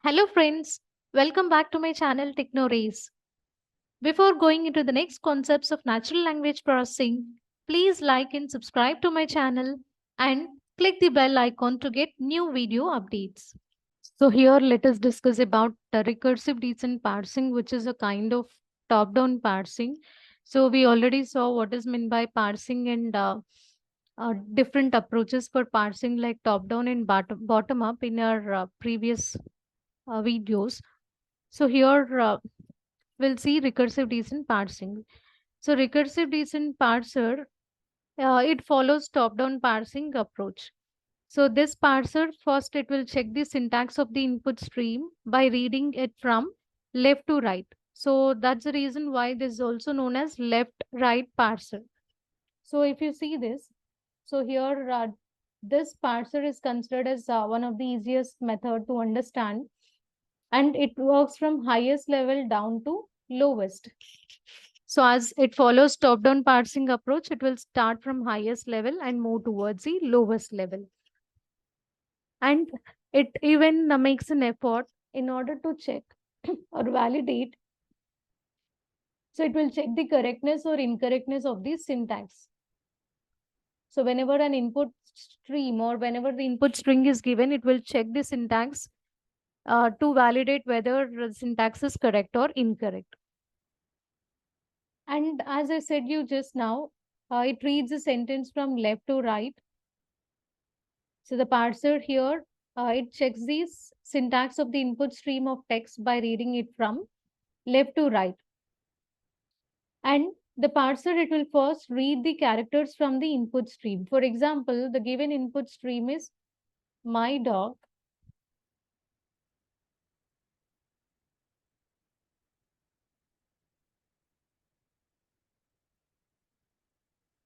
Hello friends, welcome back to my channel Technorays. Before going into the next concepts of natural language processing, please like and subscribe to my channel and click the bell icon to get new video updates. So here let us discuss about the recursive descent parsing, which is a kind of top-down parsing. So we already saw what is meant by parsing and different approaches for parsing like top-down and bottom up in our previous videos. So here we'll see recursive descent parsing. So recursive descent parser, it follows top-down parsing approach. So this parser, first it will check the syntax of the input stream by reading it from left to right. So that's the reason why this is also known as left-right parser. So if you see this, so here this parser is considered as one of the easiest method to understand, and it works from highest level down to lowest. So as it follows top-down parsing approach, it will start from highest level and move towards the lowest level. And it even makes an effort in order to check or validate. So it will check the correctness or incorrectness of the syntax. So whenever an input stream or whenever the input string is given, it will check the syntax to validate whether the syntax is correct or incorrect. And as I said you just now, it reads a sentence from left to right. So the parser here, it checks the syntax of the input stream of text by reading it from left to right. And the parser, it will first read the characters from the input stream. For example, the given input stream is my dog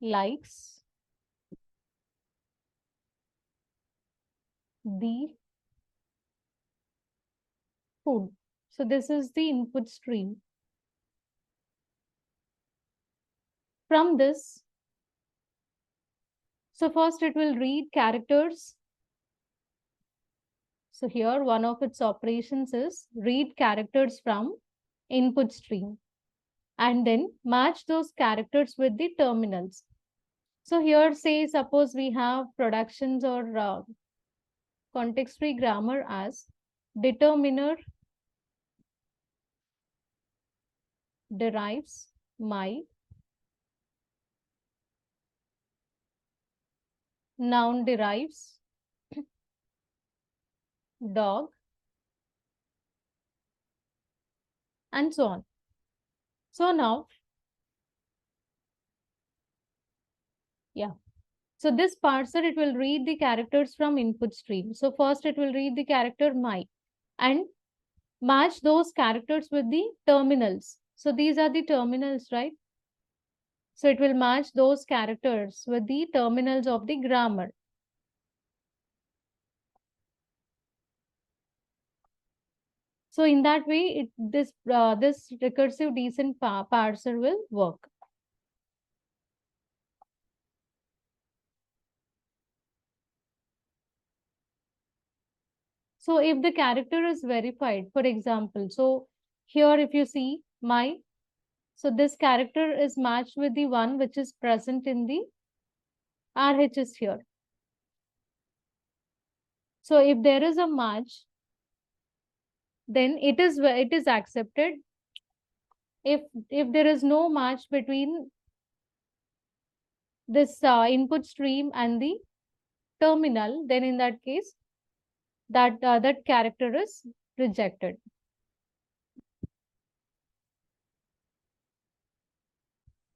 likes the food. So this is the input stream. From this, so first it will read characters. So here one of its operations is read characters from input stream and then match those characters with the terminals. So here say suppose we have productions or context-free grammar as determiner derives my, noun derives dog, and so on. So now, yeah. So this parser, it will read the characters from input stream. So first it will read the character my and match those characters with the terminals. So these are the terminals, right? So it will match those characters with the terminals of the grammar. So in that way, this recursive descent parser will work. So if the character is verified, for example, so here if you see my, so this character is matched with the one which is present in the RHS here. So if there is a match, then it is accepted. If there is no match between this input stream and the terminal, then in that case, that character is rejected.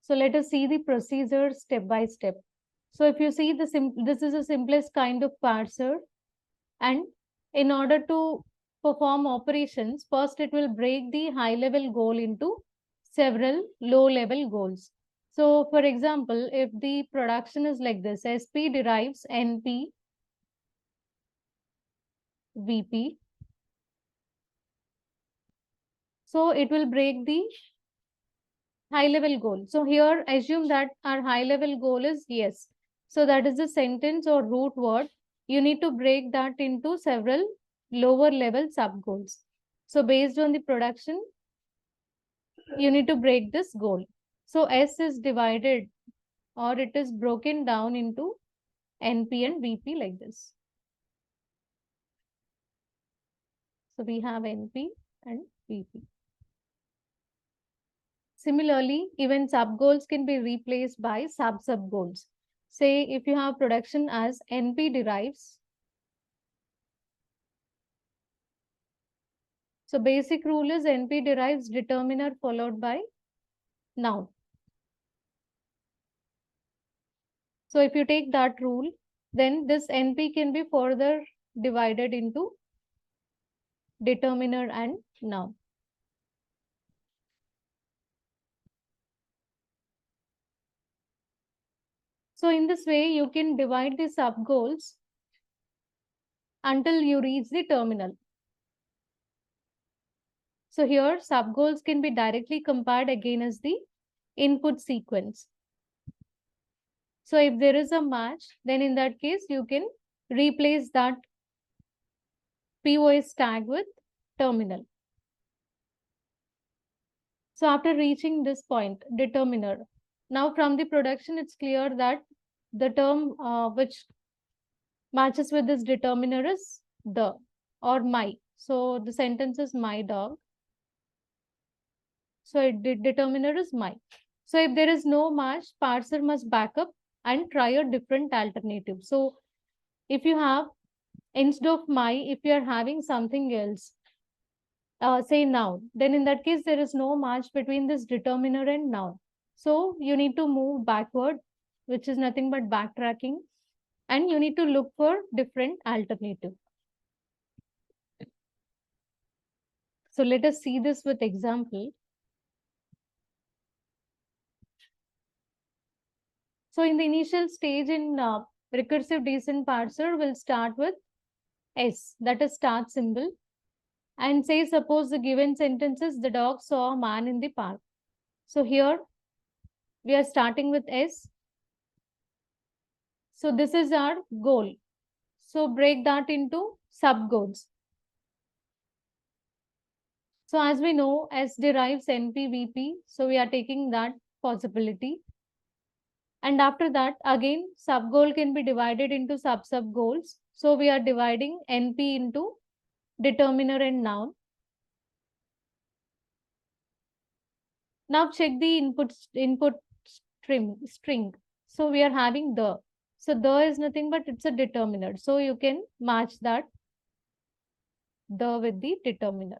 So let us see the procedure step by step. So if you see this is the simplest kind of parser, and in order to perform operations, first it will break the high level goal into several low level goals. So for example, if the production is like this, SP derives NP, VP. So it will break the high level goal. So here assume that our high level goal is yes. So that is the sentence or root word. You need to break that into several lower level sub goals. So based on the production, you need to break this goal. So S is divided, or it is broken down into NP and VP like this. So we have NP and VP. Similarly, even sub goals can be replaced by sub goals. Say if you have production as NP derives. So basic rule is NP derives determiner followed by noun. So if you take that rule, then this NP can be further divided into determiner and noun. So in this way, you can divide the sub goals until you reach the terminal. So here sub goals can be directly compared again as the input sequence. So if there is a match, then in that case, you can replace that POS tag with terminal. So after reaching this point, determiner, now from the production, it's clear that the term which matches with this determiner is the or my. So the sentence is my dog. So determiner is my. So if there is no match, parser must back up and try a different alternative. So if you have, instead of my, if you are having something else, say noun, then in that case, there is no match between this determiner and noun. So you need to move backward, which is nothing but backtracking, and you need to look for different alternative. So let us see this with example. So in the initial stage in recursive descent parser, we'll start with S, that is start symbol, and say suppose the given sentence is the dog saw a man in the park. So here we are starting with S. So this is our goal. So break that into sub goals. So as we know, S derives NP-VP. So we are taking that possibility. And after that, again, sub goal can be divided into sub goals. So we are dividing NP into determiner and noun. Now check the input string. So we are having the. So the is nothing but it's a determiner. So you can match that the with the determiner.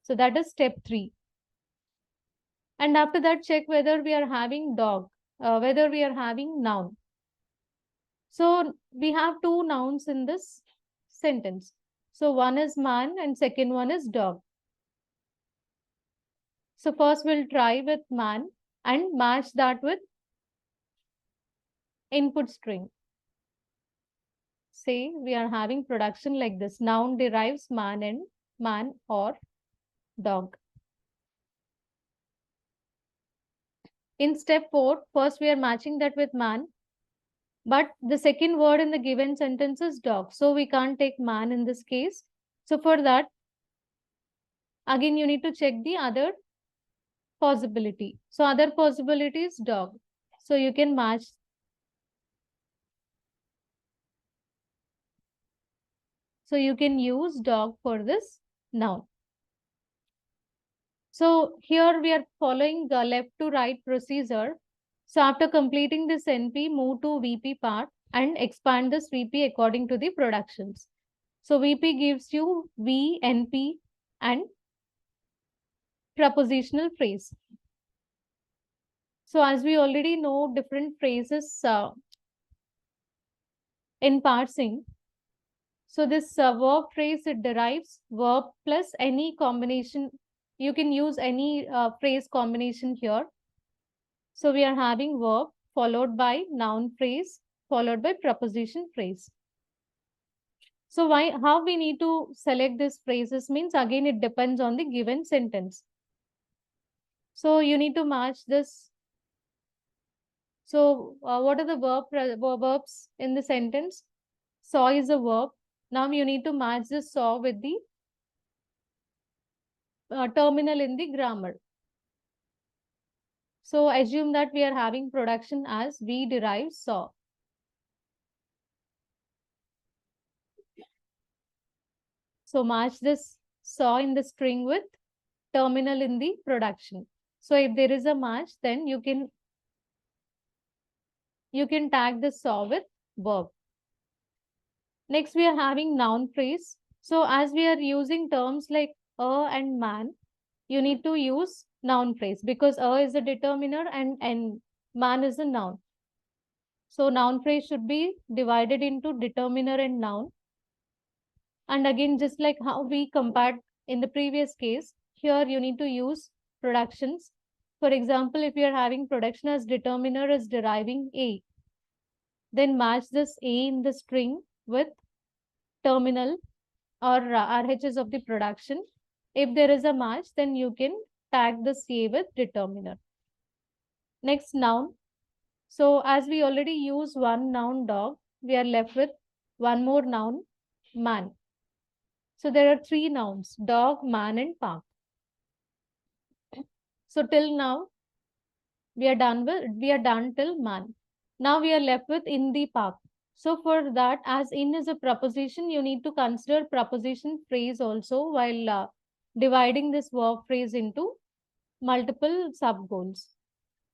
So that is step 3. And after that, check whether we are having dog, whether we are having noun. So we have 2 nouns in this sentence. So one is man and second one is dog. So first we'll try with man and match that with input string. Say we are having production like this. Noun derives man and man or dog. In step 4, first we are matching that with man. But the second word in the given sentence is dog. So we can't take man in this case. So for that, again, you need to check the other possibility. So other possibility is dog. So you can match. So you can use dog for this noun. So here we are following the left to right procedure. So after completing this NP, move to VP part and expand this VP according to the productions. So VP gives you V, NP and prepositional phrase. So as we already know different phrases in parsing. So this verb phrase, it derives verb plus any combination. You can use any phrase combination here. So we are having verb followed by noun phrase followed by preposition phrase. So how we need to select these phrases means again it depends on the given sentence. So you need to match this. So what are the verbs in the sentence? Saw is a verb. Now you need to match this saw with the terminal in the grammar. So assume that we are having production as we derive saw. So match this saw in the string with terminal in the production. So if there is a match, then you can tag the saw with verb. Next, we are having noun phrase. So as we are using terms like a and man, you need to use noun phrase because a is a determiner and man is a noun. So noun phrase should be divided into determiner and noun. And again, just like how we compared in the previous case, here you need to use productions. For example, if you are having production as determiner is deriving A, then match this A in the string with terminal or RHS of the production. If there is a match, then you can tag the A with determiner. Next, noun. So as we already use one noun dog, we are left with one more noun, man. So there are three nouns, dog, man, and park. So till now, we are done till man. Now we are left with in the park. So for that, as in is a preposition, you need to consider preposition phrase also while dividing this verb phrase into multiple sub goals.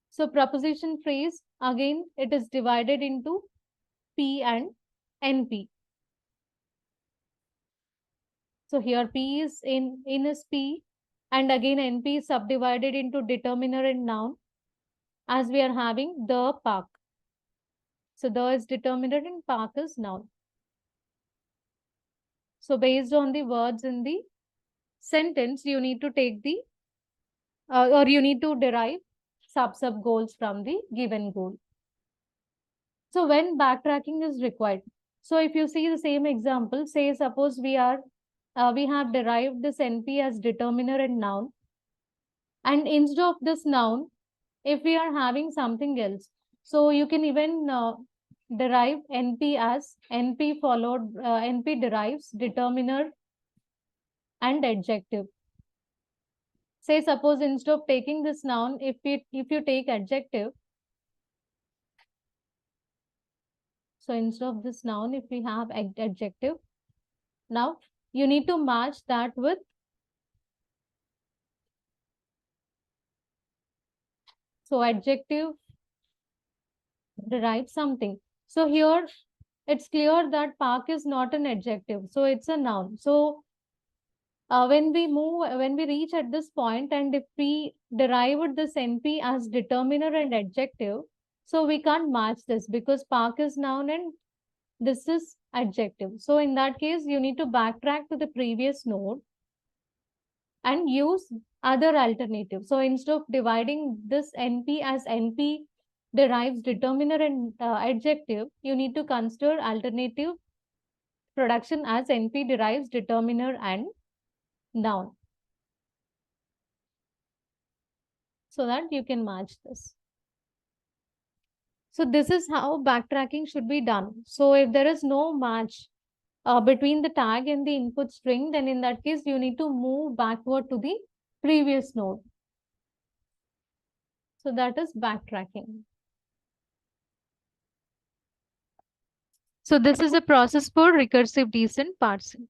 So preposition phrase, again, it is divided into P and NP. So here P is in is P, and again NP is subdivided into determiner and noun as we are having the park. So the is determiner and park is noun. So based on the words in the sentence, you need to take the or you need to derive sub goals from the given goal. So when backtracking is required. So if you see the same example, say suppose we have derived this NP as determiner and noun, and instead of this noun, if we are having something else, so you can even derive NP as NP derives determiner and adjective. Say suppose instead of taking this noun, if you take adjective, so instead of this noun, if we have adjective, now you need to match that with so adjective derives something. So here it's clear that park is not an adjective, so it's a noun. So when we reach at this point, and if we derived this NP as determiner and adjective, so we can't match this because park is noun and this is adjective. So in that case, you need to backtrack to the previous node and use other alternative. So instead of dividing this NP as NP derives determiner and adjective, you need to consider alternative production as NP derives determiner and noun, so that you can match this. So this is how backtracking should be done. So if there is no match between the tag and the input string, then in that case, you need to move backward to the previous node. So that is backtracking. So this is a process for recursive descent parsing.